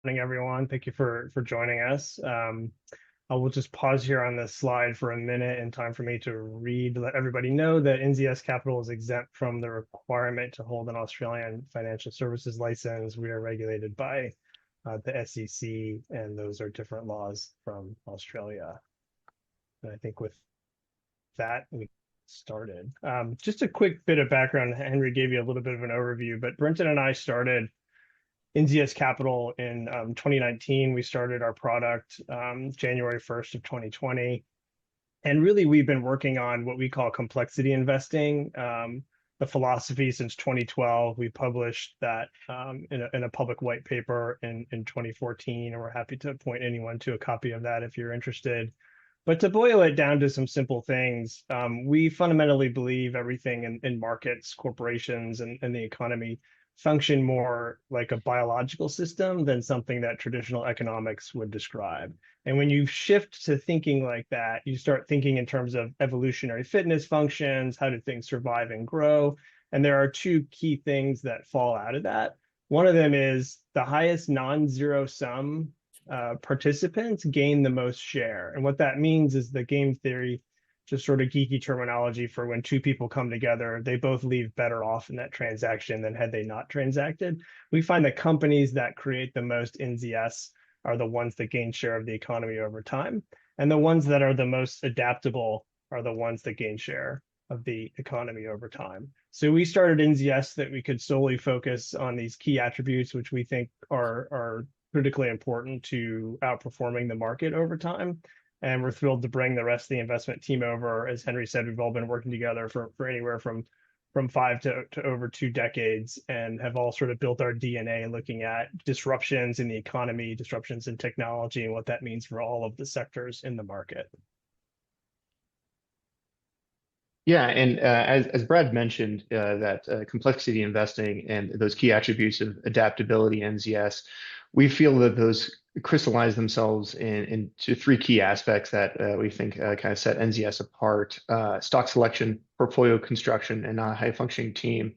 Morning, everyone. Thank you for joining us. I will just pause here on this slide for a minute in time for me to let everybody know that NZS Capital is exempt from the requirement to hold an Australian financial services license. We are regulated by the SEC, and those are different laws from Australia. And I think with that, we started. Just a quick bit of background. Henry gave you a little bit of an overview, but Brenton and I started NZS Capital in 2019. We started our product January 1st of 2020. And really, we've been working on what we call complexity investing, the philosophy since 2012. We published that in a public white paper in 2014, and we're happy to point anyone to a copy of that if you're interested. But to boil it down to some simple things, we fundamentally believe everything in markets, corporations, and the economy function more like a biological system than something that traditional economics would describe. And when you shift to thinking like that, you start thinking in terms of evolutionary fitness functions, how do things survive and grow? And there are two key things that fall out of that. One of them is the highest non-zero sum participants gain the most share. And what that means is the game theory, just sort of geeky terminology for when two people come together, they both leave better off in that transaction than had they not transacted. We find that companies that create the most NZS are the ones that gain share of the economy over time. And the ones that are the most adaptable are the ones that gain share of the economy over time. So we started NZS that we could solely focus on these key attributes, which we think are critically important to outperforming the market over time. And we're thrilled to bring the rest of the investment team over. As Henry said, we've all been working together for anywhere from 5 to over 2 decades, and have all sort of built our DNA looking at disruptions in the economy, disruptions in technology, and what that means for all of the sectors in the market. Yeah, and as Brad mentioned, that complexity investing and those key attributes of adaptability, NZS, we feel that those crystallize themselves into 3 key aspects that we think kind of set NZS apart: stock selection, portfolio construction, and a high-functioning team.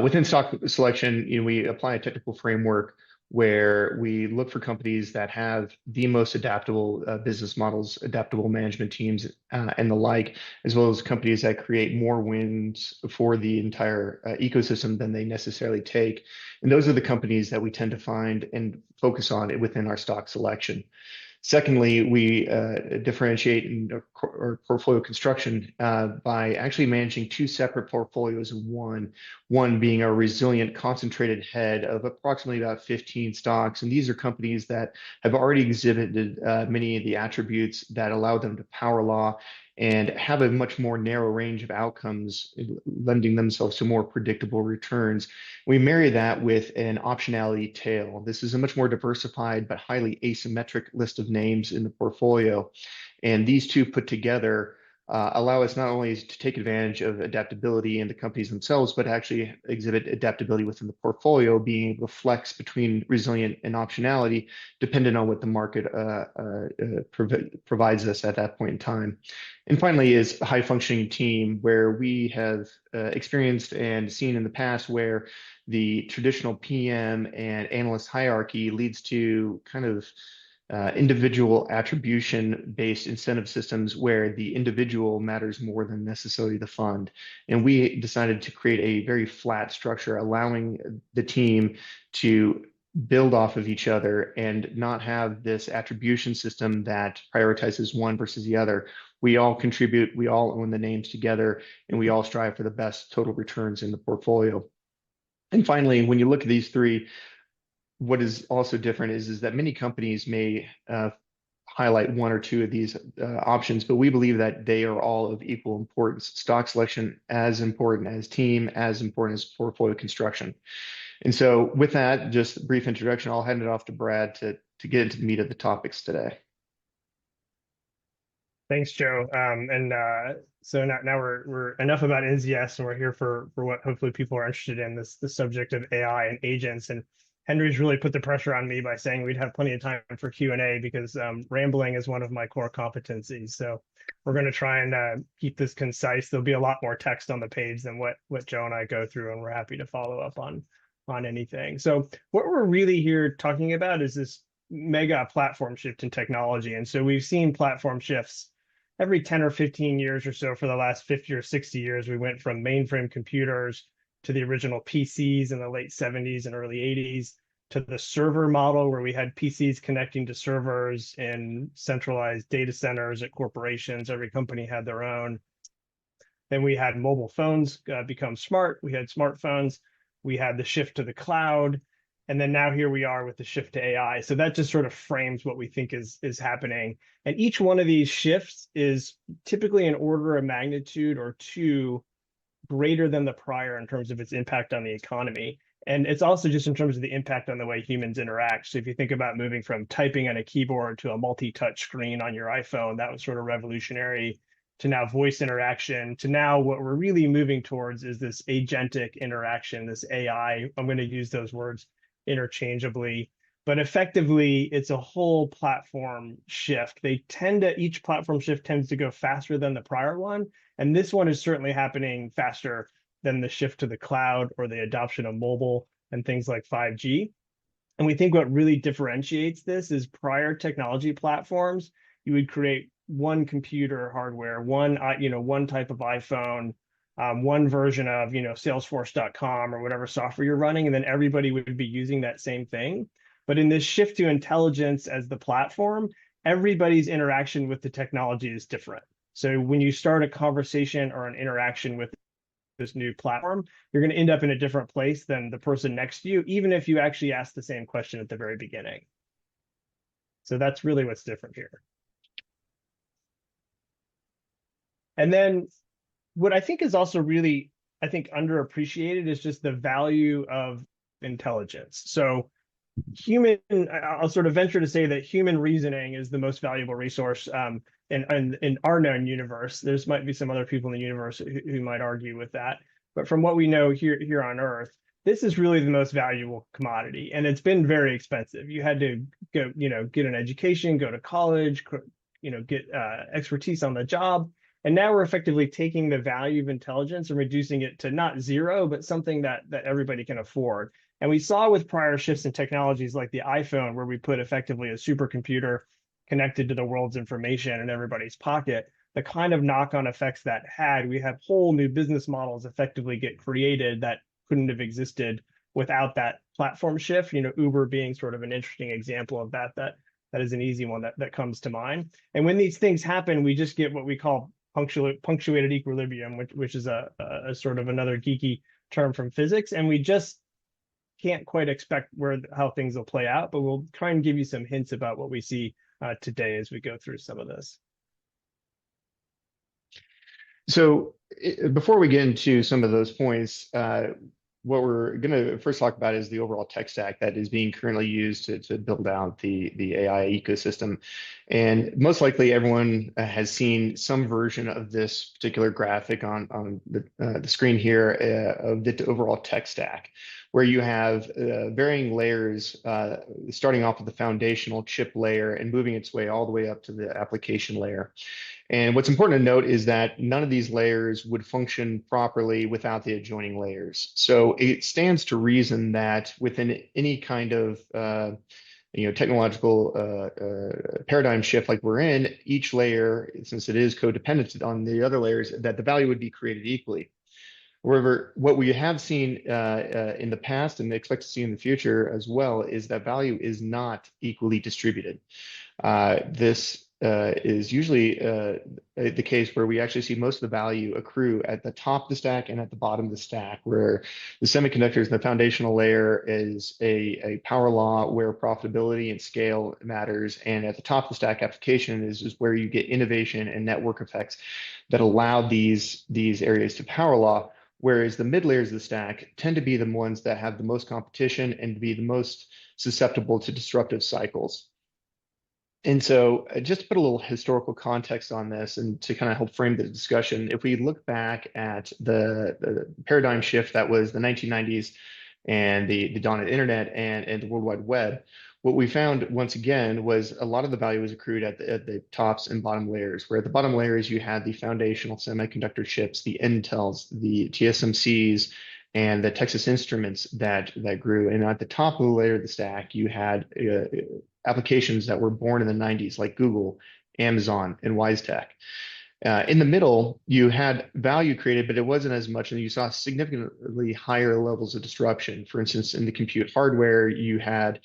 Within stock selection, we apply a technical framework where we look for companies that have the most adaptable business models, adaptable management teams, and the like, as well as companies that create more wins for the entire ecosystem than they necessarily take. And those are the companies that we tend to find and focus on within our stock selection. Secondly, we differentiate in our portfolio construction by actually managing 2 separate portfolios in one being a resilient concentrated head of approximately about 15 stocks. And these are companies that have already exhibited many of the attributes that allow them to power law and have a much more narrow range of outcomes, lending themselves to more predictable returns. We marry that with an optionality tail. This is a much more diversified but highly asymmetric list of names in the portfolio. And these two put together allow us not only to take advantage of adaptability in the companies themselves, but actually exhibit adaptability within the portfolio, being able to flex between resilient and optionality, depending on what the market provides us at that point in time. And finally is a high-functioning team, where we have experienced and seen in the past where the traditional PM and analyst hierarchy leads to kind of individual attribution-based incentive systems where the individual matters more than necessarily the fund. And we decided to create a very flat structure, allowing the team to build off of each other and not have this attribution system that prioritizes one versus the other. We all contribute, we all own the names together, and we all strive for the best total returns in the portfolio. And finally, when you look at these 3, what is also different is that many companies may highlight 1 or 2 of these options, but we believe that they are all of equal importance. Stock selection as important as team, as important as portfolio construction. And so with that, just a brief introduction, I'll hand it off to Brad to get into the meat of the topics today. Thanks, Joe. So now we're enough about NZS, and we're here for what hopefully people are interested in, the subject of AI and agents. And Henry's really put the pressure on me by saying we'd have plenty of time for Q&A, because rambling is one of my core competencies. So we're going to try and keep this concise. There'll be a lot more text on the page than what Joe and I go through, and we're happy to follow up on on anything. So what we're really here talking about is this mega platform shift in technology. And so we've seen platform shifts every 10 or 15 years or so for the last 50 or 60 years. We went from mainframe computers to the original PCs in the late 70s and early 80s to the server model where we had PCs connecting to servers in centralized data centers at corporations. Every company had their own. Then we had mobile phones become smart. We had smartphones. We had the shift to the cloud. And then now here we are with the shift to AI. So that just sort of frames what we think is happening. And each one of these shifts is typically an order of magnitude or two greater than the prior in terms of its impact on the economy. And it's also just in terms of the impact on the way humans interact. So if you think about moving from typing on a keyboard to a multi-touch screen on your iPhone, that was sort of revolutionary, to now voice interaction, to now what we're really moving towards is this agentic interaction, this AI. I'm going to use those words interchangeably, but effectively it's a whole platform shift. Each platform shift tends to go faster than the prior one. And this one is certainly happening faster than the shift to the cloud or the adoption of mobile and things like 5G. And we think what really differentiates this is prior technology platforms. You would create one computer hardware, one type of iPhone, one version of Salesforce.com or whatever software you're running, and then everybody would be using that same thing. But in this shift to intelligence as the platform, everybody's interaction with the technology is different. So when you start a conversation or an interaction with this new platform, you're going to end up in a different place than the person next to you, even if you actually ask the same question at the very beginning. So that's really what's different here. And then what I think is also really, I think, underappreciated is just the value of intelligence. So I'll sort of venture to say that human reasoning is the most valuable resource in our known universe. There's might be some other people in the universe who might argue with that. But from what we know here on Earth, this is really the most valuable commodity. And it's been very expensive. You had to go, get an education, go to college, get expertise on the job. And now we're effectively taking the value of intelligence and reducing it to not zero, but something that everybody can afford. And we saw with prior shifts in technologies like the iPhone, where we put effectively a supercomputer connected to the world's information in everybody's pocket, the kind of knock-on effects that had. We have whole new business models effectively get created that couldn't have existed without that platform shift. Uber being sort of an interesting example of that is an easy one that comes to mind. And when these things happen, we just get what we call punctuated equilibrium, which is a sort of another geeky term from physics. And we just can't quite expect how things will play out, but we'll try and give you some hints about what we see today as we go through some of this. So before we get into some of those points, what we're going to first talk about is the overall tech stack that is being currently used to build out the AI ecosystem. And most likely everyone has seen some version of this particular graphic on the screen here of the overall tech stack, where you have varying layers starting off with the foundational chip layer and moving its way all the way up to the application layer. And what's important to note is that none of these layers would function properly without the adjoining layers. So it stands to reason that within any kind of technological paradigm shift like we're in, each layer, since it is codependent on the other layers, that the value would be created equally. However, what we have seen in the past and expect to see in the future as well is that value is not equally distributed. This is usually the case where we actually see most of the value accrue at the top of the stack and at the bottom of the stack, where the semiconductors, the foundational layer, is a power law where profitability and scale matters. And at the top of the stack, application is where you get innovation and network effects that allow these areas to power law. Whereas the mid layers of the stack tend to be the ones that have the most competition and to be the most susceptible to disruptive cycles. And so just to put a little historical context on this and to kind of help frame the discussion, if we look back at the paradigm shift that was the 1990s and the dawn of the internet and the World Wide Web, what we found once again was a lot of the value was accrued at the tops and bottom layers, where at the bottom layers you had the foundational semiconductor chips, the Intels, the TSMCs, and the Texas Instruments that grew. And at the top of the layer of the stack, you had applications that were born in the 90s, like Google, Amazon, and WiseTech. In the middle, you had value created, but it wasn't as much, and you saw significantly higher levels of disruption. For instance, in the compute hardware, you had,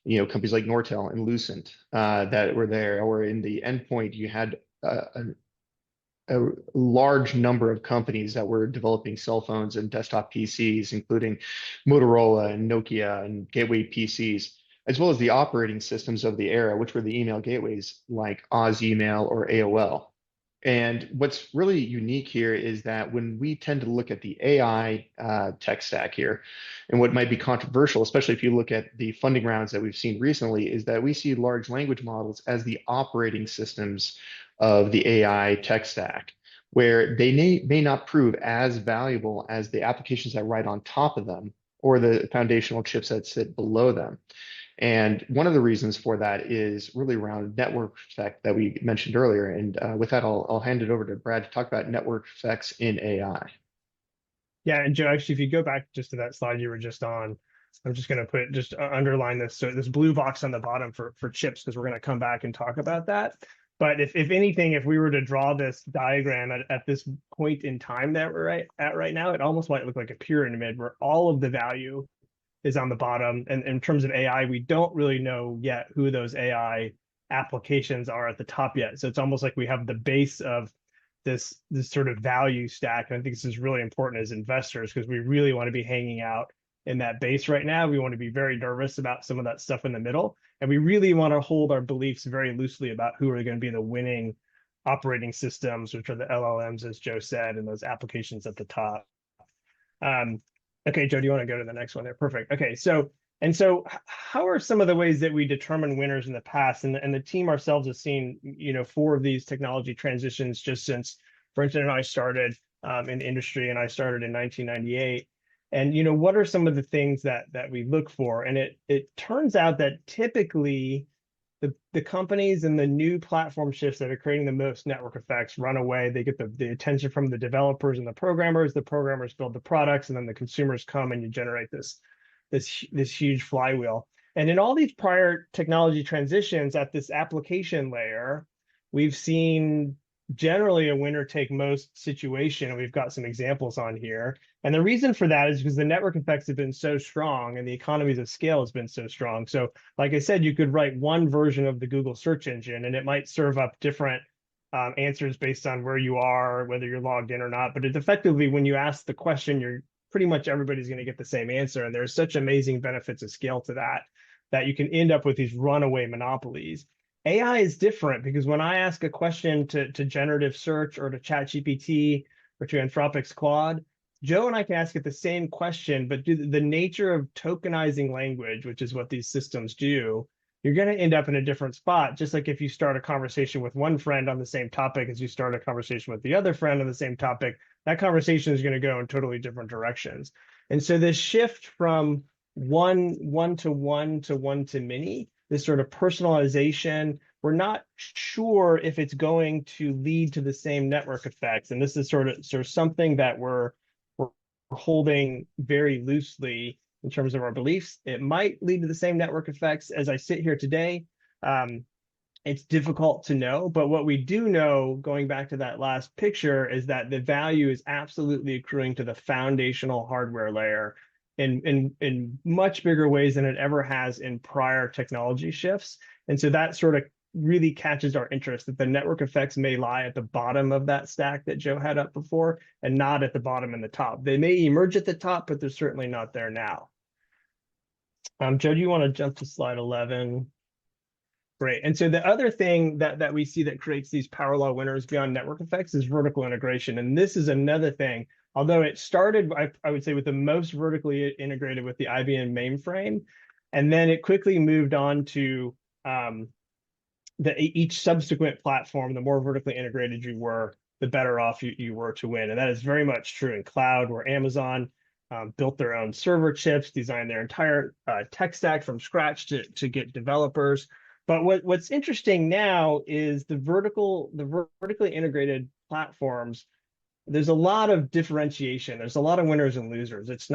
companies like Nortel and Lucent that were there, or in the endpoint, you had a large number of companies that were developing cell phones and desktop PCs, including Motorola and Nokia and gateway PCs, as well as the operating systems of the era, which were the email gateways like Oz Email or AOL. And what's really unique here is that when we tend to look at the AI tech stack here, and what might be controversial, especially if you look at the funding rounds that we've seen recently, is that we see large language models as the operating systems of the AI tech stack, where they may not prove as valuable as the applications that ride on top of them or the foundational chips that sit below them. And one of the reasons for that is really around network effect that we mentioned earlier. And with that, I'll hand it over to Brad to talk about network effects in AI. Yeah, and Joe, actually, if you go back just to that slide you were just on, I'm just going to put just underline this. So this blue box on the bottom for chips, because we're going to come back and talk about that. But if anything, if we were to draw this diagram at this point in time that we're at right now, it almost might look like a pyramid where all of the value is on the bottom. And in terms of AI, we don't really know yet who those AI applications are at the top yet. So it's almost like we have the base of this sort of value stack. And I think this is really important as investors because we really want to be hanging out in that base right now. We want to be very nervous about some of that stuff in the middle. And we really want to hold our beliefs very loosely about who are going to be the winning operating systems, which are the LLMs, as Joe said, and those applications at the top. Okay, Joe, do you want to go to the next one there? Perfect. Okay, so how are some of the ways that we determine winners in the past? And the team ourselves has seen, 4 of these technology transitions just since Brenton and I started in the industry, and I started in 1998. And what are some of the things that we look for? And it turns out that typically the companies and the new platform shifts that are creating the most network effects run away. They get the attention from the developers and the programmers build the products, and then the consumers come and you generate this huge flywheel. And in all these prior technology transitions at this application layer, we've seen generally a winner take most situation. And we've got some examples on here. And the reason for that is because the network effects have been so strong and the economies of scale has been so strong. So like I said, you could write one version of the Google search engine and it might serve up different answers based on where you are, whether you're logged in or not. But it's effectively, when you ask the question, you're pretty much everybody's going to get the same answer. And there's such amazing benefits of scale to that you can end up with these runaway monopolies. AI is different because when I ask a question to generative search or to ChatGPT or to Anthropic's Claude, Joe and I can ask it the same question, but due to the nature of tokenizing language, which is what these systems do, you're going to end up in a different spot. Just like if you start a conversation with one friend on the same topic as you start a conversation with the other friend on the same topic, that conversation is going to go in totally different directions. And so this shift from one to one to many, this sort of personalization, we're not sure if it's going to lead to the same network effects. And this is sort of something that we're holding very loosely in terms of our beliefs. It might lead to the same network effects. As I sit here today, it's difficult to know, but what we do know, going back to that last picture, is that the value is absolutely accruing to the foundational hardware layer in much bigger ways than it ever has in prior technology shifts. And so that sort of really catches our interest, that the network effects may lie at the bottom of that stack that Joe had up before and not at the bottom and the top. They may emerge at the top, but they're certainly not there now. Joe, do you want to jump to slide 11? Great. And so the other thing that we see that creates these power law winners beyond network effects is vertical integration. And this is another thing, although it started, I would say, with the most vertically integrated with the IBM mainframe, and then it quickly moved on to each subsequent platform. The more vertically integrated you were, the better off you were to win. And that is very much true in cloud, where Amazon built their own server chips, designed their entire tech stack from scratch to get developers. But what's interesting now is the vertically integrated platforms there's a lot of differentiation. There's a lot of winners and losers. It's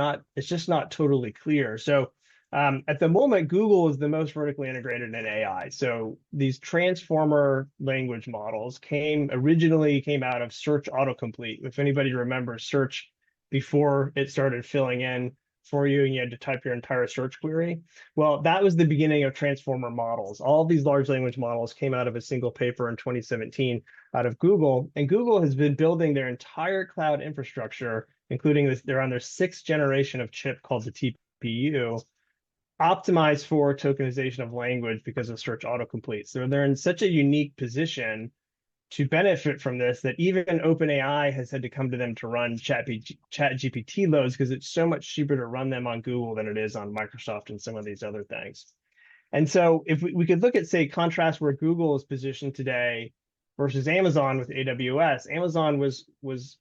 just not totally clear. So at the moment, Google is the most vertically integrated in AI. So these transformer language models originally came out of search autocomplete. If anybody remembers search before it started filling in for you and you had to type your entire search query. Well, that was the beginning of transformer models. All of these large language models came out of a single paper in 2017 out of Google. And Google has been building their entire cloud infrastructure, including this, they're on their sixth generation of chip called the TPU, optimized for tokenization of language because of search autocomplete. So they're in such a unique position to benefit from this that even OpenAI has had to come to them to run ChatGPT loads because it's so much cheaper to run them on Google than it is on Microsoft and some of these other things. And so if we could look at, say, contrast where Google is positioned today versus Amazon with AWS. Amazon was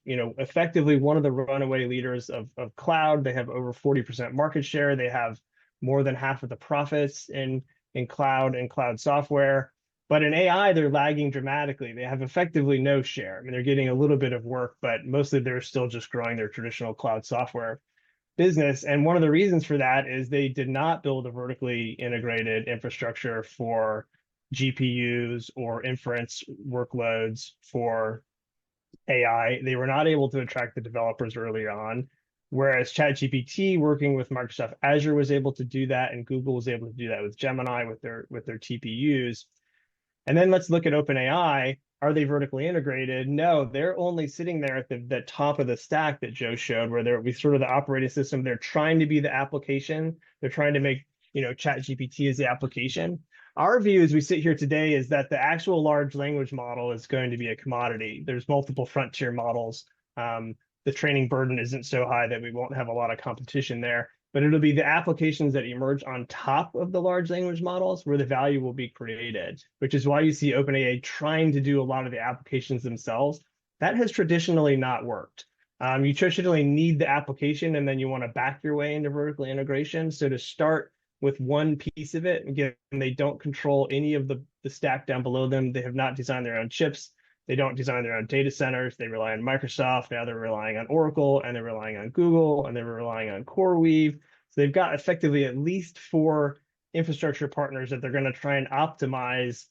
effectively one of the runaway leaders of cloud. They have over 40% market share. They have more than half of the profits in cloud and cloud software. But in AI, they're lagging dramatically. They have effectively no share. I mean, they're getting a little bit of work, but mostly they're still just growing their traditional cloud software business. And one of the reasons for that is they did not build a vertically integrated infrastructure for GPUs or inference workloads for AI. They were not able to attract the developers early on. Whereas ChatGPT, working with Microsoft Azure, was able to do that, and Google was able to do that with Gemini with their TPUs. And then let's look at OpenAI. Are they vertically integrated? No, they're only sitting there at the top of the stack that Joe showed, where they're sort of the operating system. They're trying to be the application. They're trying to make ChatGPT as the application. Our view as we sit here today is that the actual large language model is going to be a commodity. There's multiple frontier models. The training burden isn't so high that we won't have a lot of competition there, but it'll be the applications that emerge on top of the large language models where the value will be created, which is why you see OpenAI trying to do a lot of the applications themselves. That has traditionally not worked. You traditionally need the application and then you want to back your way into vertical integration. So to start with one piece of it, again, they don't control any of the stack down below them. They have not designed their own chips. They don't design their own data centers. They rely on Microsoft. Now they're relying on Oracle, and they're relying on Google, and they're relying on CoreWeave. So they've got effectively at least 4 infrastructure partners that they're going to try and optimize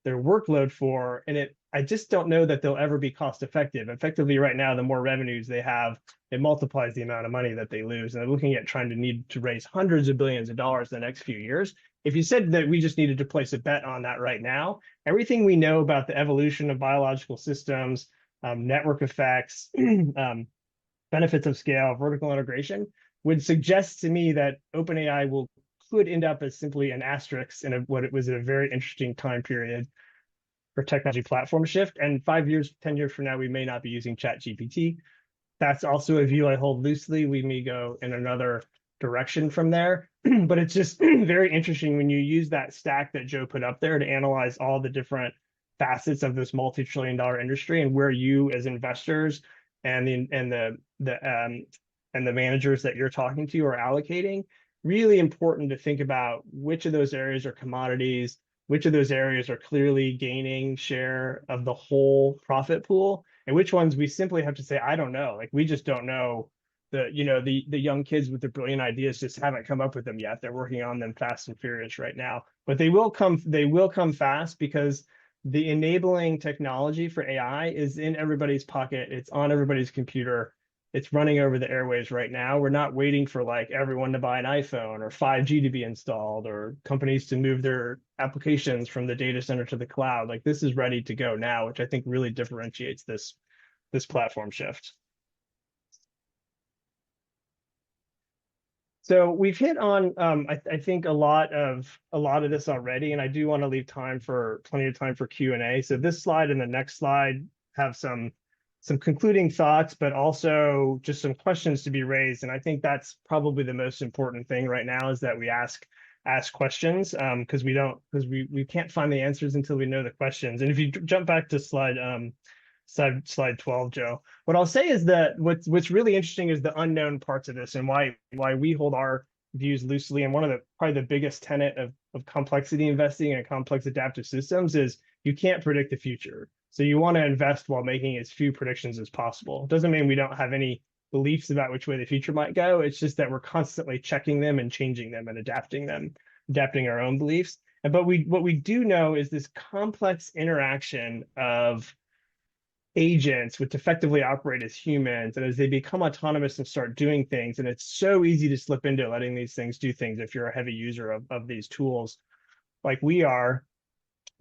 their workload for. And I just don't know that they'll ever be cost effective. Effectively, right now, the more revenues they have, it multiplies the amount of money that they lose. And they're looking at trying to need to raise hundreds of billions of dollars in the next few years. If you said that we just needed to place a bet on that right now, everything we know about the evolution of biological systems, network effects, benefits of scale, vertical integration would suggest to me that OpenAI could end up as simply an asterisk in what it was a very interesting time period for technology platform shift. And 5 years, 10 years from now, we may not be using ChatGPT. That's also a view I hold loosely. We may go in another direction from there. But it's just very interesting when you use that stack that Joe put up there to analyze all the different facets of this multi-trillion-dollar industry and where you as investors and the managers that you're talking to are allocating. Really important to think about which of those areas are commodities, which of those areas are clearly gaining share of the whole profit pool, and which ones we simply have to say, I don't know. Like we just don't know. The young kids with the brilliant ideas just haven't come up with them yet. They're working on them fast and furious right now. But they will come fast because the enabling technology for AI is in everybody's pocket. It's on everybody's computer. It's running over the airwaves right now. We're not waiting for like everyone to buy an iPhone or 5G to be installed or companies to move their applications from the data center to the cloud. Like this is ready to go now, which I think really differentiates this platform shift. So we've hit on, I think, a lot of this already, and I do want to leave plenty of time for Q&A. So this slide and the next slide have some concluding thoughts, but also just some questions to be raised. And I think that's probably the most important thing right now is that we ask questions because we can't find the answers until we know the questions. And if you jump back to slide 12, Joe. What I'll say is that what's really interesting is the unknown parts of this and why we hold our views loosely. And one of probably the biggest tenet of complexity investing and complex adaptive systems is you can't predict the future. So you want to invest while making as few predictions as possible. It doesn't mean we don't have any beliefs about which way the future might go. It's just that we're constantly checking them and changing them and adapting them, adapting our own beliefs. But what we do know is this complex interaction of agents which effectively operate as humans, and as they become autonomous and start doing things, and it's so easy to slip into letting these things do things if you're a heavy user of these tools like we are,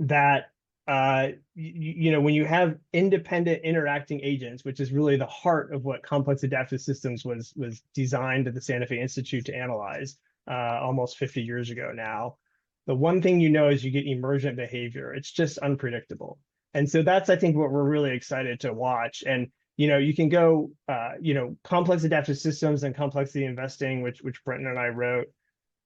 that when you have independent interacting agents, which is really the heart of what complex adaptive systems was designed at the Santa Fe Institute to analyze almost 50 years ago now, the one thing you know is you get emergent behavior. It's just unpredictable. And so that's, I think, what we're really excited to watch. And you can go, complex adaptive systems and complexity investing, which Brenton and I wrote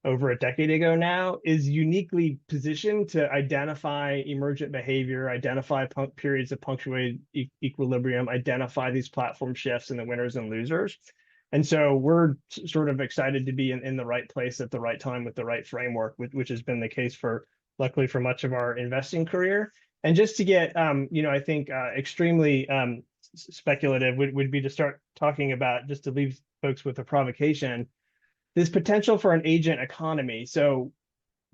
over a decade ago now, is uniquely positioned to identify emergent behavior, identify periods of punctuated equilibrium, identify these platform shifts and the winners and losers. And so we're sort of excited to be in the right place at the right time with the right framework, which has been the case luckily for much of our investing career. And just to get, I think extremely speculative would be to start talking about, just to leave folks with a provocation, this potential for an agent economy. So,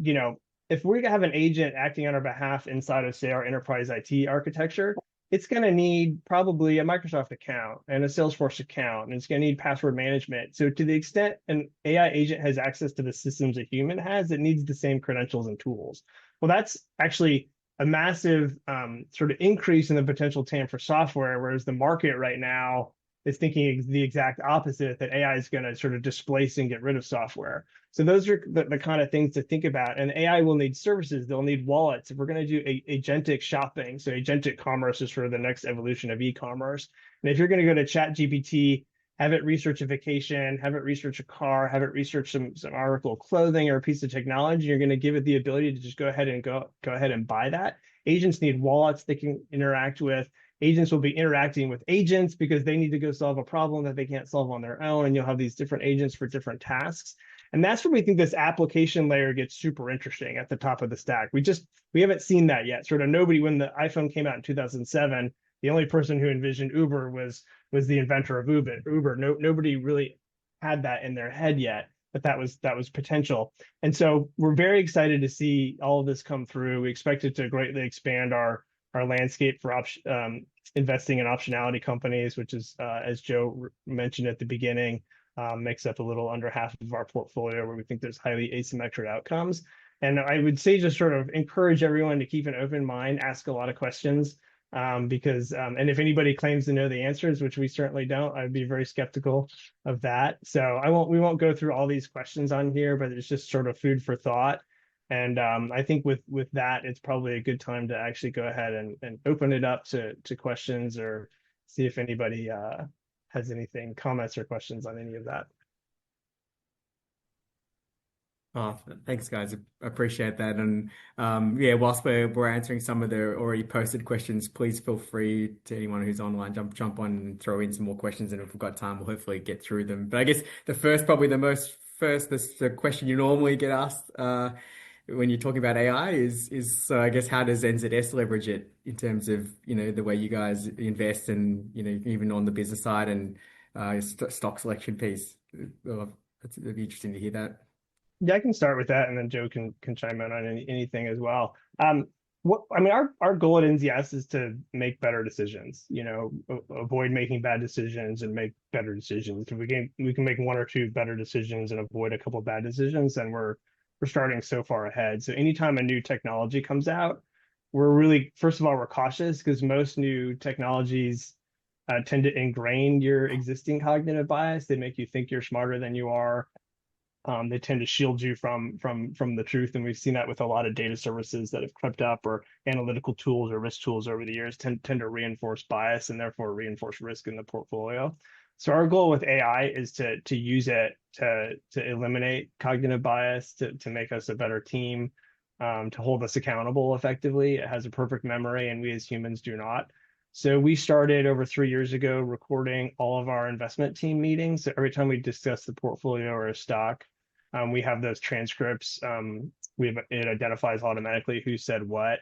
if we have an agent acting on our behalf inside of, say, our enterprise IT architecture, it's going to need probably a Microsoft account and a Salesforce account, and it's going to need password management. So to the extent an AI agent has access to the systems a human has, it needs the same credentials and tools. Well, that's actually a massive sort of increase in the potential TAM for software, whereas the market right now is thinking the exact opposite, that AI is going to sort of displace and get rid of software. So those are the kind of things to think about. And AI will need services. They'll need wallets. If we're going to do agentic shopping, so agentic commerce is sort of the next evolution of e-commerce. And if you're going to go to ChatGPT, have it research a vacation, have it research a car, have it research some article of clothing or a piece of technology, you're going to give it the ability to just go ahead and buy that. Agents need wallets they can interact with. Agents will be interacting with agents because they need to go solve a problem that they can't solve on their own. And you'll have these different agents for different tasks. And that's where we think this application layer gets super interesting at the top of the stack. We haven't seen that yet. Sort of nobody, when the iPhone came out in 2007, the only person who envisioned Uber was the inventor of Uber. Nobody really had that in their head yet, but that was potential. And so we're very excited to see all of this come through. We expect it to greatly expand our landscape for investing in optionality companies, which is, as Joe mentioned at the beginning, makes up a little under half of our portfolio, where we think there's highly asymmetric outcomes. And I would say just sort of encourage everyone to keep an open mind, ask a lot of questions, because and if anybody claims to know the answers, which we certainly don't, I'd be very skeptical of that. So we won't go through all these questions on here, but it's just sort of food for thought. And I think with that, it's probably a good time to actually go ahead and open it up to questions, or see if anybody has anything, comments or questions on any of that. Oh, thanks, guys. I appreciate that. And yeah, whilst we're answering some of the already posted questions, please feel free, to anyone who's online, jump on and throw in some more questions. And if we've got time, we'll hopefully get through them. But I guess the question you normally get asked when you're talking about AI is so I guess, how does NZS leverage it in terms of the way you guys invest, and even on the business side, and stock selection piece? It'd be interesting to hear that. Yeah, I can start with that, and then Joe can chime in on anything as well. Our goal at NZS is to make better decisions. Avoid making bad decisions and make better decisions. If we can make one or two better decisions and avoid a couple of bad decisions, then we're starting so far ahead. So anytime a new technology comes out, we're really, first of all, we're cautious, because most new technologies tend to ingrain your existing cognitive bias. They make you think you're smarter than you are. They tend to shield you from the truth, and we've seen that with a lot of data services that have crept up, or analytical tools or risk tools over the years tend to reinforce bias and therefore reinforce risk in the portfolio. So our goal with AI is to use it to eliminate cognitive bias, to make us a better team, to hold us accountable effectively. It has a perfect memory, and we as humans do not. So we started over 3 years ago recording all of our investment team meetings. So every time we discuss the portfolio or a stock, we have those transcripts. It identifies automatically who said what.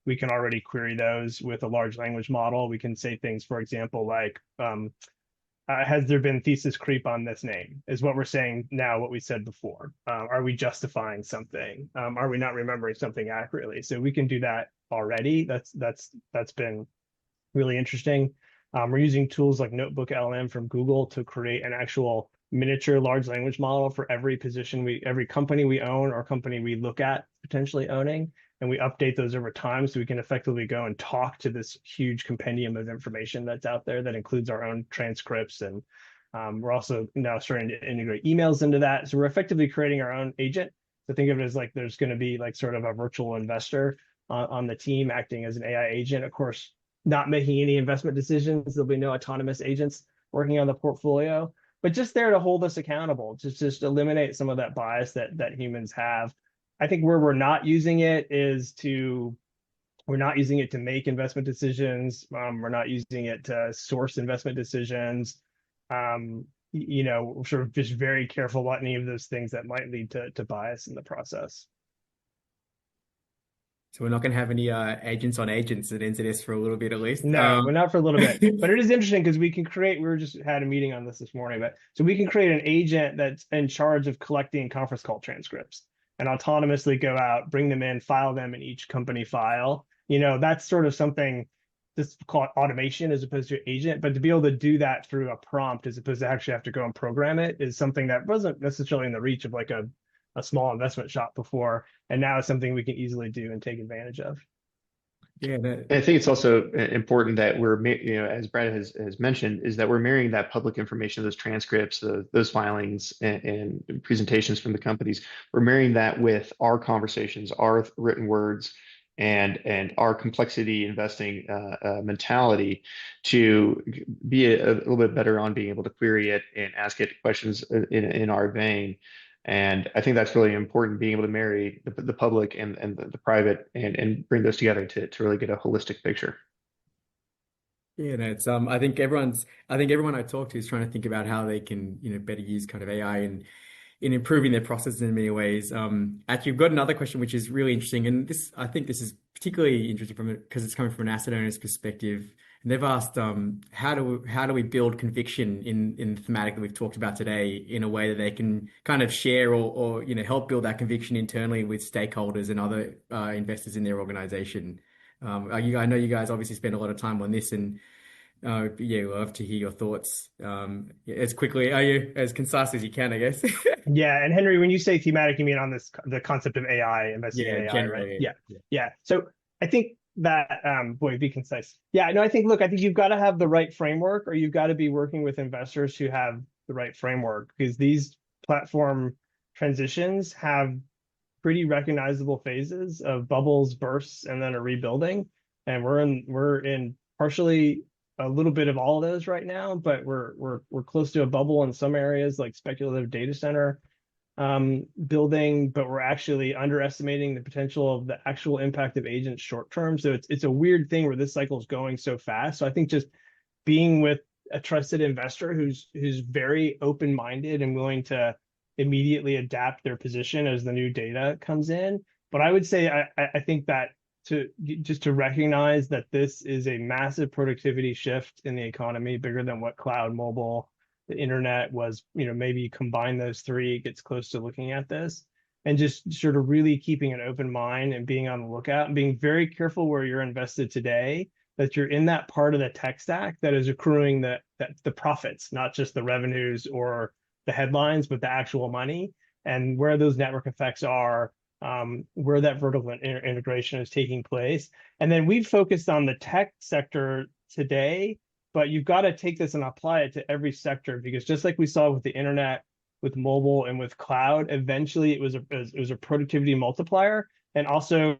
we can already query those with a large language model. We can say things, for example, like, has there been thesis creep on this name? Is what we're saying now what we said before. Are we justifying something? Are we not remembering something accurately? So we can do that already. That's been really interesting. We're using tools like Notebook LM from Google to create an actual miniature large language model for every every company we own or company we look at potentially owning. And we update those over time so we can effectively go and talk to this huge compendium of information that's out there that includes our own transcripts. And we're also now starting to integrate emails into that. So we're effectively creating our own agent. So think of it as like there's going to be like sort of a virtual investor on the team acting as an AI agent. Of course, not making any investment decisions. There'll be no autonomous agents working on the portfolio, but just there to hold us accountable, just eliminate some of that bias that humans have. I think where we're not using it we're not using it to make investment decisions. We're not using it to source investment decisions. Sort of just very careful about any of those things that might lead to bias in the process. So we're not going to have any agents on agents at NZS for a little bit at least. No, we're not for a little bit, but it is interesting because we were just had a meeting on this morning, but so we can create an agent that's in charge of collecting conference call transcripts and autonomously go out, bring them in, file them in each company file. That's sort of something just call it automation as opposed to agent, but to be able to do that through a prompt as opposed to actually have to go and program it is something that wasn't necessarily in the reach of like a small investment shop before, and now it's something we can easily do and take advantage of. Yeah, And I think it's also important that as Brad has mentioned, is that we're marrying that public information, those transcripts, those filings and presentations from the companies. We're marrying that with our conversations, our written words, and our complexity investing mentality to be a little bit better on being able to query it and ask it questions in our vein. And I think that's really important, being able to marry the public and the private and bring those together to really get a holistic picture. yeah, no, it's I think everyone I talk to is trying to think about how they can, better use kind of AI in improving their processes in many ways. Actually, we've got another question which is really interesting, and I think this is particularly interesting because it's coming from an asset owner's perspective. And they've asked, how do we build conviction in the thematic that we've talked about today in a way that they can kind of share or help build that conviction internally with stakeholders and other investors in their organization. I know you guys obviously spend a lot of time on this, and yeah, we'll love to hear your thoughts as quickly, as concise as you can, I guess. Yeah, and Henry, when you say thematic, you mean on the concept of AI, investing in AI, generally, right? Yeah. So I think that boy, be concise. Yeah, no, I think you've got to have the right framework, or you've got to be working with investors who have the right framework, because these platform transitions have pretty recognizable phases of bubbles, bursts, and then a rebuilding. And we're in partially a little bit of all of those right now, but we're close to a bubble in some areas like speculative data center building, but we're actually underestimating the potential of the actual impact of agents short term. So it's a weird thing where this cycle is going so fast. So I think just being with a trusted investor who's very open-minded and willing to immediately adapt their position as the new data comes in. But I would say I think that to recognize that this is a massive productivity shift in the economy, bigger than what cloud, mobile, the internet was, maybe combine those three, it gets close to looking at this, and just sort of really keeping an open mind and being on the lookout and being very careful where you're invested today, that you're in that part of the tech stack that is accruing the profits, not just the revenues or the headlines, but the actual money, and where those network effects are, where that vertical integration is taking place. And then we've focused on the tech sector today, but you've got to take this and apply it to every sector, because just like we saw with the internet, with mobile, and with cloud, eventually it was a productivity multiplier, and also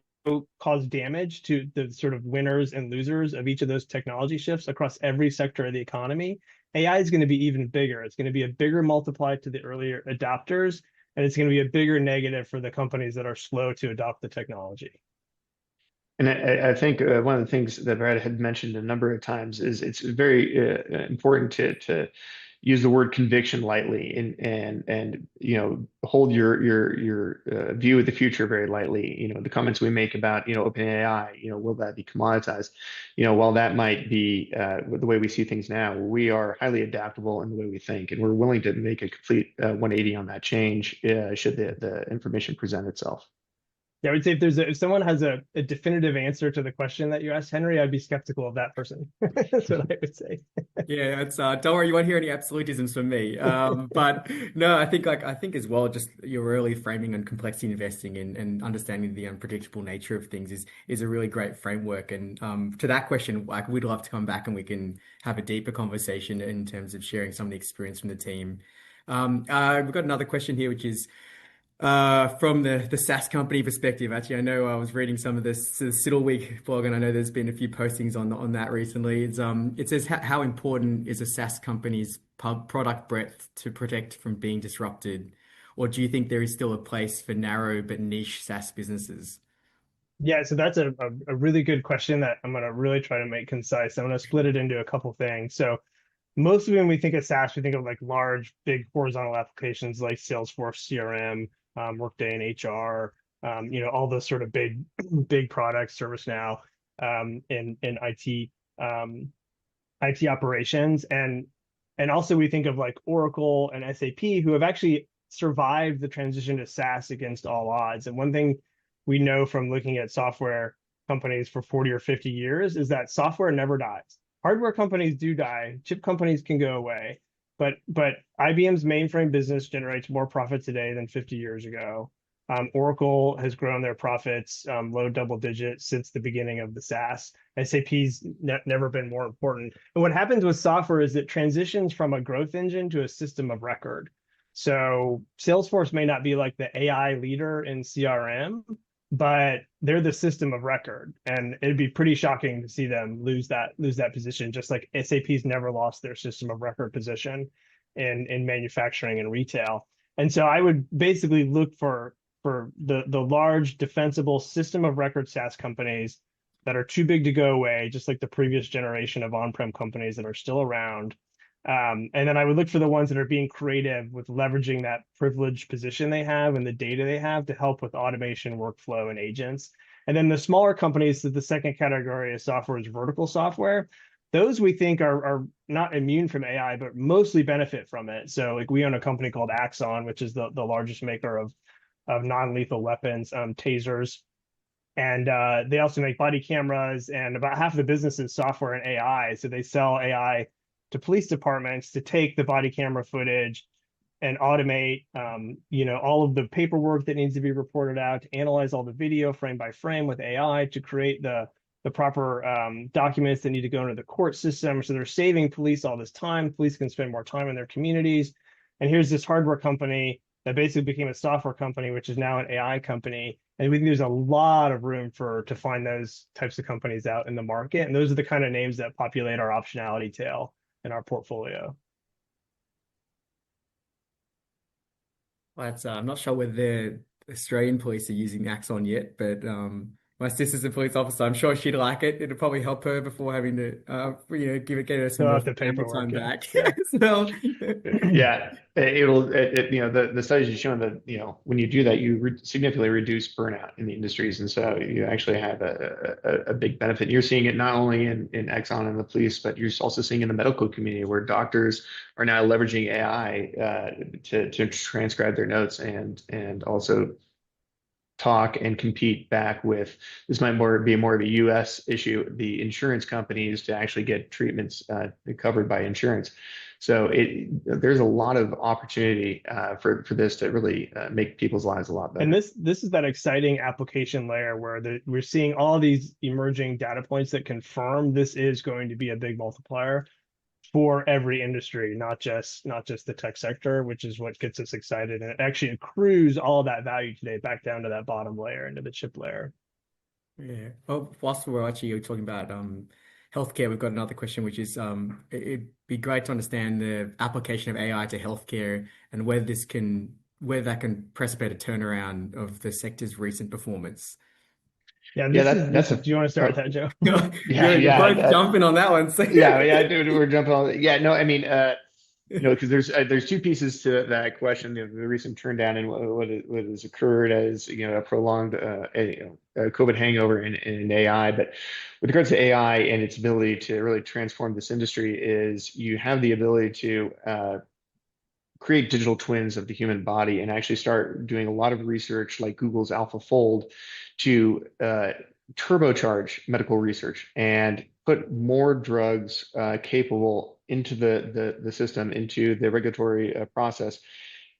caused damage to the sort of winners and losers of each of those technology shifts across every sector of the economy. AI is going to be even bigger. It's going to be a bigger multiplier to the earlier adopters, and it's going to be a bigger negative for the companies that are slow to adopt the technology. And I think one of the things that Brad had mentioned a number of times is it's very important to use the word conviction lightly, and hold your view of the future very lightly. The comments we make about OpenAI, will that be commoditized? While that might be the way we see things now, we are highly adaptable in the way we think, and we're willing to make a complete 180 on that change should the information present itself. Yeah, I would say if someone has a definitive answer to the question that you asked, Henry, I'd be skeptical of that person. That's what I would say. Yeah, it's don't worry, you won't hear any absolutisms from me. But no, I think as well, just your early framing on complexity investing and understanding the unpredictable nature of things is a really great framework. And to that question, like we'd love to come back and we can have a deeper conversation in terms of sharing some of the experience from the team. We've got another question here, which is from the SaaS company perspective. Actually, I know I was reading some of this Siddle Week blog, and I know there's been a few postings on that recently. It says how important is a SaaS company's product breadth to protect from being disrupted, or do you think there is still a place for narrow but niche SaaS businesses? Yeah, so that's a really good question that I'm going to really try to make concise. I'm going to split it into a couple things. So mostly when we think of SaaS, we think of like large, big horizontal applications like Salesforce, CRM, Workday, and HR. All those sort of big products, ServiceNow, in IT operations, and also we think of like Oracle and SAP, who have actually survived the transition to SaaS against all odds. And one thing we know from looking at software companies for 40 or 50 years is that software never dies. Hardware companies do die, chip companies can go away, but IBM's mainframe business generates more profit today than 50 years ago. Oracle has grown their profits low double digits since the beginning of the SaaS. SAP's never been more important. And what happens with software is it transitions from a growth engine to a system of record. So Salesforce may not be like the AI leader in CRM, but they're the system of record, and it'd be pretty shocking to see them lose that position, just like SAP's never lost their system of record position in manufacturing and retail. And so I would basically look for the large defensible system of record SaaS companies that are too big to go away, just like the previous generation of on-prem companies that are still around. And then I would look for the ones that are being creative with leveraging that privileged position they have and the data they have to help with automation, workflow, and agents. And then the smaller companies, the second category of software is vertical software. Those we think are not immune from AI, but mostly benefit from it. So like we own a company called Axon, which is the largest maker of non-lethal weapons, tasers. And they also make body cameras, and about half of the business is software and AI. So they sell AI to police departments to take the body camera footage and automate, all of the paperwork that needs to be reported out, to analyze all the video frame by frame with AI, to create the proper documents that need to go into the court system. So they're saving police all this time. Police can spend more time in their communities. And here's this hardware company that basically became a software company, which is now an AI company. And we think there's a lot of room to find those types of companies out in the market. And those are the kind of names that populate our optionality tail in our portfolio. That's I'm not sure whether the Australian police are using Axon yet, but my sister's a police officer. I'm sure she'd like it. It'll probably help her before having to get her some Fill more out the family paperwork. time Yeah. back. So Yeah, the studies have shown that when you do that, you significantly reduce burnout in the industries, and so you actually have a big benefit. You're seeing it not only in Exxon and the police, but you're also seeing in the medical community where doctors are now leveraging AI to transcribe their notes and also talk and compete back with, this might be more of a US issue, the insurance companies to actually get treatments covered by insurance. So there's a lot of opportunity for this to really make people's lives a lot better. And this is that exciting application layer where we're seeing all these emerging data points that confirm this is going to be a big multiplier for every industry, not just the tech sector, which is what gets us excited. And it actually accrues all that value today back down to that bottom layer, into the chip layer. yeah. Well, whilst we're actually talking about healthcare, we've got another question, which is it'd be great to understand the application of AI to healthcare and whether that can precipitate a turnaround of the sector's recent performance. Yeah, that's do you want to start with that, Joe? You're both jumping on that one. So. Yeah, dude, we're jumping on. Yeah, no, I mean, Because there's two pieces to that question: the recent turn down and what has occurred as a prolonged a COVID hangover in AI. But with regards to AI and its ability to really transform this industry, is you have the ability to create digital twins of the human body and actually start doing a lot of research like Google's AlphaFold to turbocharge medical research and put more drugs capable into the system, into the regulatory process,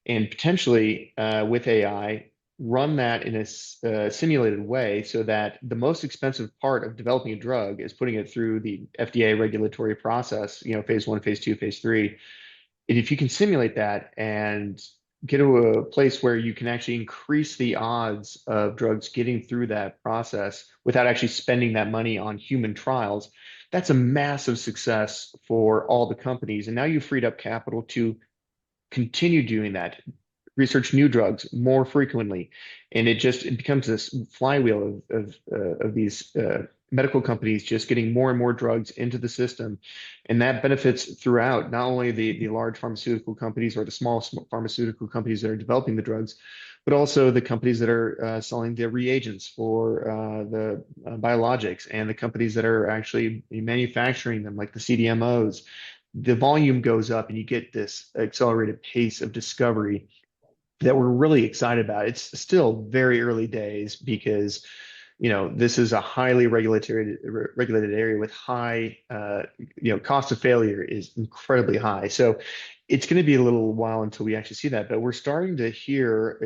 and potentially with AI, run that in a simulated way so that the most expensive part of developing a drug is putting it through the FDA regulatory process, phase one, phase two, phase three. And if you can simulate that and get to a place where you can actually increase the odds of drugs getting through that process without actually spending that money on human trials, that's a massive success for all the companies. And now you've freed up capital to continue doing that, research new drugs more frequently, and it becomes this flywheel of these medical companies just getting more and more drugs into the system, and that benefits throughout not only the large pharmaceutical companies or the small pharmaceutical companies that are developing the drugs, but also the companies that are selling the reagents for the biologics and the companies that are actually manufacturing them, like the CDMOs. The volume goes up and you get this accelerated pace of discovery that we're really excited about. It's still very early days because, this is a highly regulated area with high, cost of failure is incredibly high. So it's going to be a little while until we actually see that. But we're starting to hear,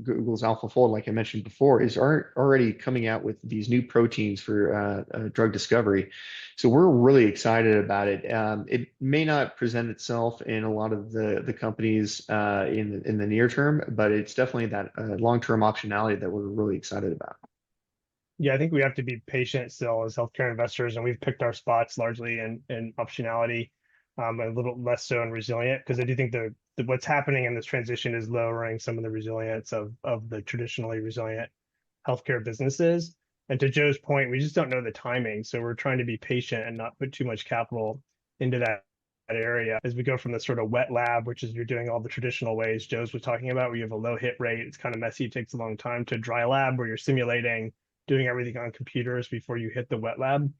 Google's AlphaFold, like I mentioned before, is already coming out with these new proteins for drug discovery. So we're really excited about it. It may not present itself in a lot of the companies in the near term, but it's definitely that long-term optionality that we're really excited about. Yeah, I think we have to be patient still as healthcare investors, and we've picked our spots largely in optionality, a little less so in resilient, because I do think the what's happening in this transition is lowering some of the resilience of the traditionally resilient healthcare businesses. And to Joe's point, we just don't know the timing, so we're trying to be patient and not put too much capital into that area as we go from the sort of wet lab, which is you're doing all the traditional ways Joe's was talking about, where you have a low hit rate, it's kind of messy, it takes a long time, to dry lab where you're simulating, doing everything on computers before you hit the wet lab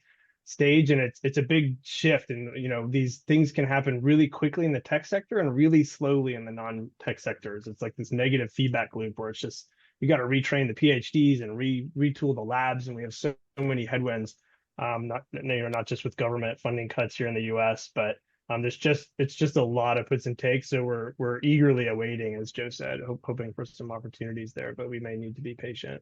stage. And it's a big shift, and these things can happen really quickly in the tech sector and really slowly in the non-tech sectors. It's like this negative feedback loop where it's just we got to retrain the PhDs and retool the labs, and we have so many headwinds, not just with government funding cuts here in the US, but it's just a lot of puts and takes. So we're eagerly awaiting, as Joe said, hoping for some opportunities there, but we may need to be patient.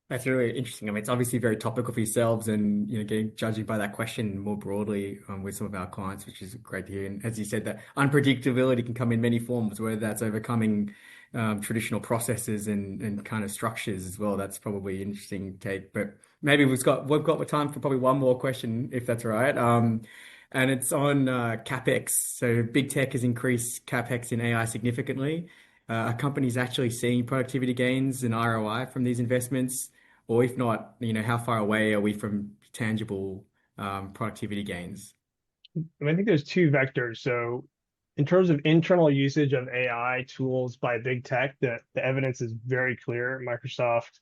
That's really interesting. I mean, it's obviously very topical for yourselves and, judging by that question more broadly with some of our clients, which is great to hear. And as you said, that unpredictability can come in many forms, whether that's overcoming traditional processes and kind of structures as well. That's probably an interesting take. But maybe we've got time for probably one more question, if that's all right. And it's on CapEx. So big tech has increased CapEx in AI significantly. Are companies actually seeing productivity gains and ROI from these investments? Or if not, how far away are we from tangible productivity gains? I think there's two vectors. So in terms of internal usage of AI tools by big tech, the evidence is very clear. Microsoft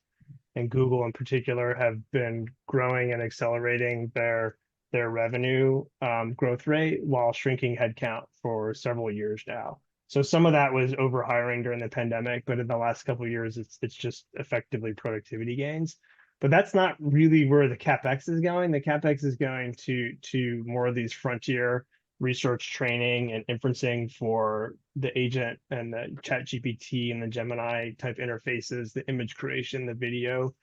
and Google in particular have been growing and accelerating their revenue growth rate while shrinking headcount for several years now. So some of that was over hiring during the pandemic, but in the last couple of years, it's just effectively productivity gains. But that's not really where the CapEx is going. The CapEx is going to more of these frontier research training and inferencing for the agent and the chat GPT and the Gemini type interfaces, the image creation, the video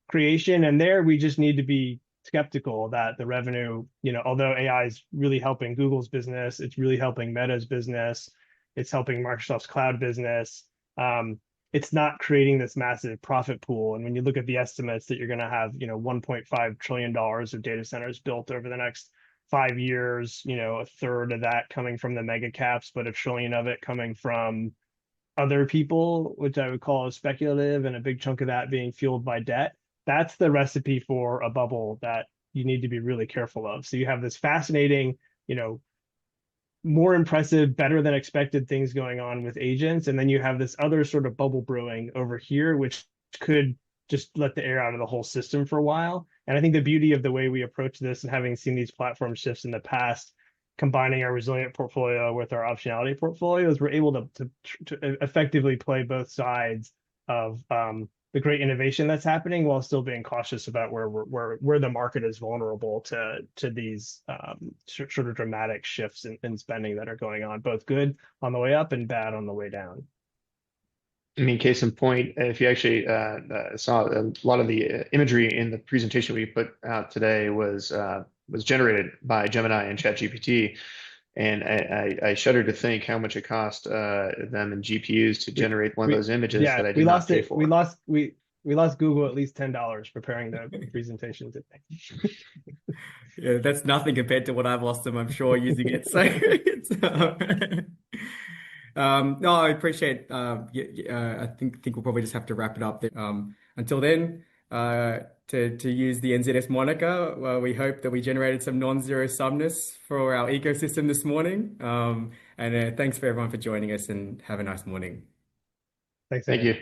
creation. And there we just need to be skeptical that the revenue, although AI is really helping Google's business, it's really helping Meta's business, it's helping Microsoft's cloud business. It's not creating this massive profit pool. And when you look at the estimates that you're going to have, $1.5 trillion of data centers built over the next 5 years, a third of that coming from the mega caps, but $1 trillion of it coming from other people, which I would call speculative, and a big chunk of that being fueled by debt. That's the recipe for a bubble that you need to be really careful of. So you have this fascinating, more impressive, better than expected things going on with agents. And then you have this other sort of bubble brewing over here, which could just let the air out of the whole system for a while. And I think the beauty of the way we approach this, and having seen these platform shifts in the past, combining our resilient portfolio with our optionality portfolio, is we're able to effectively play both sides of the great innovation that's happening, while still being cautious about where the market is vulnerable to these sort of dramatic shifts in spending that are going on, both good on the way up and bad on the way down. I mean, case in point, if you actually saw a lot of the imagery in the presentation we put out today was generated by Gemini and ChatGPT, and I shudder to think how much it cost them in GPUs to generate one of those images Yeah, that I did not pay for. We lost Google at least $10 preparing the presentation today. Yeah, that's nothing compared to what I've lost them, I'm sure, using it. So, no, I appreciate. I think we'll probably just have to wrap it up there. Until then, to use the NZS moniker, we hope that we generated some non-zero sumness for our ecosystem this morning. And thanks for everyone for joining us, and have a nice morning. Thanks. Thank you.